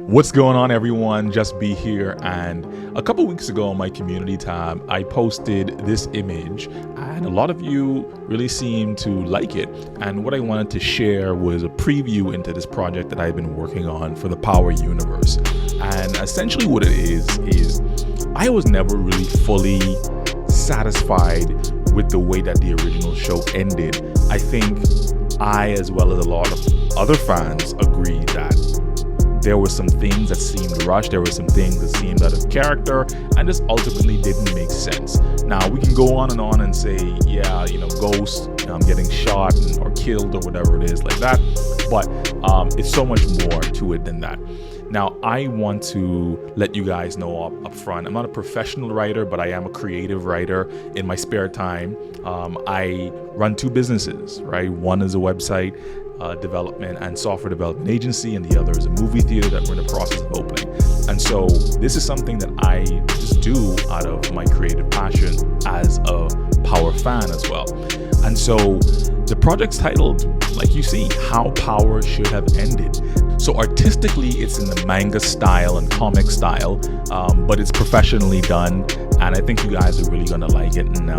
What's going on, everyone? Just Be here. And a couple weeks ago on my community tab, I posted this image and a lot of you really seemed to like it. And what I wanted to share was a preview into this project that I've been working on for the Power universe. And essentially what it is I was never really fully satisfied with the way that the original show ended. I think I, as well as a lot of other fans, agree that there were some things that seemed rushed, there were some things that seemed out of character, and just ultimately didn't make sense. Now, we can go on and say, yeah, Ghost getting shot or killed or whatever it is like that, but it's so much more to it than that. Now, I want to let you guys know up front, I'm not a professional writer, but I am a creative writer. In my spare time, I run two businesses, right? One is a website development and software development agency, and the other is a movie theater that we're in the process of opening. And so this is something that I just do out of my creative passion as a Power fan as well. And so the project's titled, like you see, How Power Should Have Ended. So artistically, it's in the manga style and comic style, but it's professionally done, and I think you guys are really gonna like it. And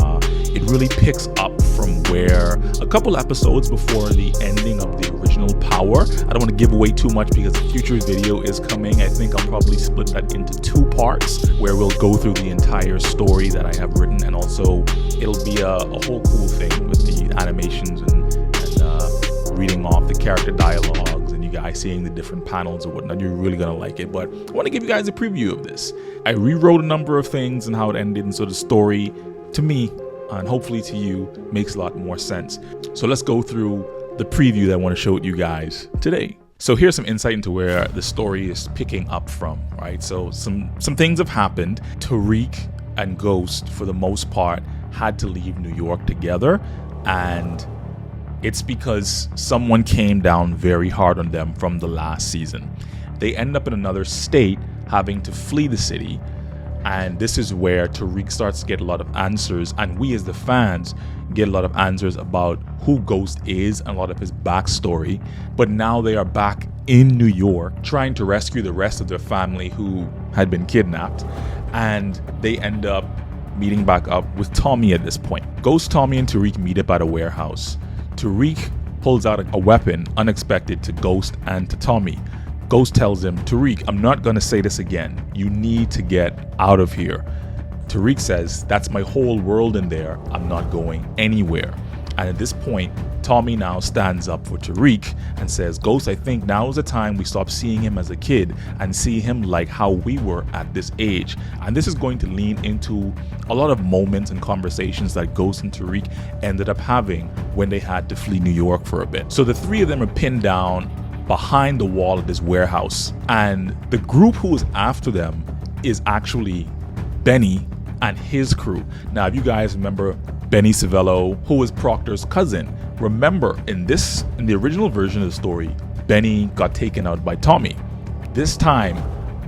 it really picks up from where a couple episodes before the ending of the original Power. I don't want to give away too much because a future video is coming. I think I'll probably split that into two parts where we'll go through the entire story that I have written, and also it'll be a whole cool thing with the animations and reading off the character dialogues and you guys seeing the different panels or whatnot. You're really gonna like it, but I want to give you guys a preview of this. I rewrote a number of things and how it ended, and so the story to me and hopefully to you makes a lot more sense. So let's go through the preview that I want to show you guys today. So here's some insight into where the story is picking up from, right? So some things have happened. Tariq and Ghost, for the most part, had to leave New York together, and it's because someone came down very hard on them from the last season. They end up in another state, having to flee the city, and this is where Tariq starts to get a lot of answers, and we as the fans get a lot of answers about who Ghost is and a lot of his backstory. But now they are back in New York trying to rescue the rest of their family who had been kidnapped, and they end up meeting back up with Tommy at this point. Ghost, Tommy, and Tariq meet up at a warehouse. Tariq pulls out a weapon unexpected to Ghost and to Tommy. Ghost tells him, Tariq, I'm not going to say this again. You need to get out of here. Tariq says, that's my whole world in there. I'm not going anywhere. And at this point, Tommy now stands up for Tariq and says, Ghost, I think now is the time we stop seeing him as a kid and see him like how we were at this age. And this is going to lean into a lot of moments and conversations that Ghost and Tariq ended up having when they had to flee New York for a bit. So the three of them are pinned down behind the wall of this warehouse, and the group who is after them is actually Benny and his crew. Now, if you guys remember Benny Savello, who was Proctor's cousin, remember in the original version of the story, Benny got taken out by Tommy. This time,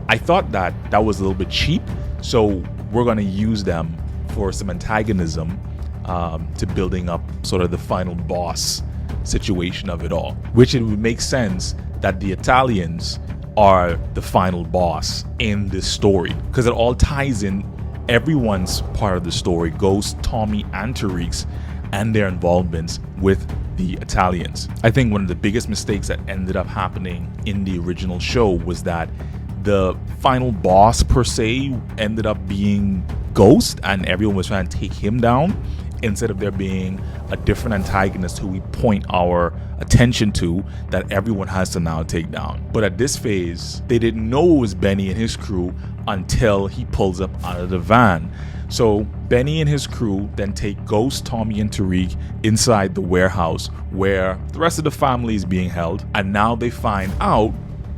I thought that was a little bit cheap, so we're gonna use them for some antagonism to building up sort of the final boss situation of it all, which it would make sense that the Italians are the final boss in this story because it all ties in everyone's part of the story, Ghost, Tommy, and Tariq's, and their involvements with the Italians. I think one of the biggest mistakes that ended up happening in the original show was that the final boss per se ended up being Ghost, and everyone was trying to take him down instead of there being a different antagonist who we point our attention to that everyone has to now take down. But at this phase, they didn't know it was Benny and his crew until he pulls up out of the van. So Benny and his crew then take Ghost, Tommy, and Tariq inside the warehouse where the rest of the family is being held, and now they find out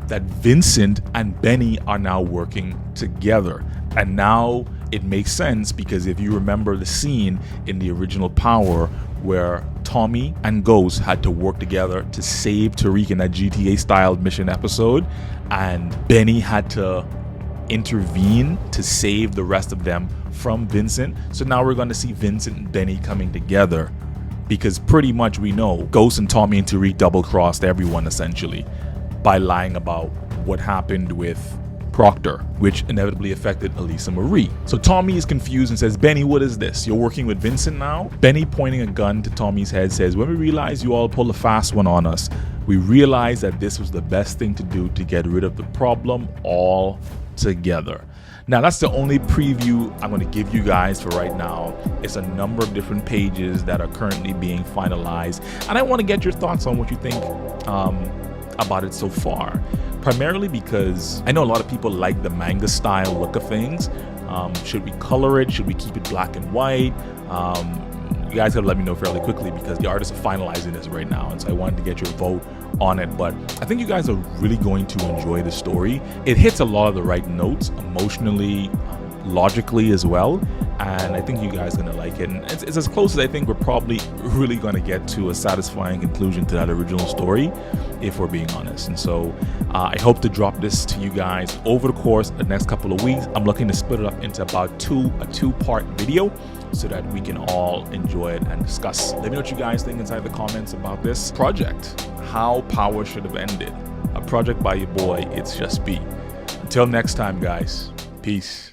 that Vincent and Benny are now working together. And now it makes sense because if you remember the scene in the original Power where Tommy and Ghost had to work together to save Tariq in that GTA style mission episode, and Benny had to intervene to save the rest of them from Vincent. So now we're going to see Vincent and Benny coming together because pretty much we know Ghost and Tommy and Tariq double crossed everyone essentially by lying about what happened with Proctor, which inevitably affected Elisa Marie. So Tommy is confused and says, Benny, what is this? You're working with Vincent now? Benny, pointing a gun to Tommy's head, says, when we realized you all pulled a fast one on us, we realized that this was the best thing to do to get rid of the problem all together. Now, that's the only preview I'm going to give you guys for right now. It's a number of different pages that are currently being finalized, and I want to get your thoughts on what you think about it so far. Primarily because I know a lot of people like the manga style look of things. Should we color it? Should we keep it black and white? You guys gotta let me know fairly quickly because the artists are finalizing this right now, and so I wanted to get your vote on it. But I think you guys are really going to enjoy the story. It hits a lot of the right notes emotionally, logically as well, and I think you guys are gonna like it. And it's as close as I think we're probably really gonna get to a satisfying conclusion to that original story, if we're being honest. And so I hope to drop this to you guys over the course of the next couple of weeks. I'm looking to split it up into about a two-part video so that we can all enjoy it and discuss. Let me know what you guys think inside the comments about this project. How Power Should Have Ended. A project by your boy, It's Just B. Until next time, guys. Peace.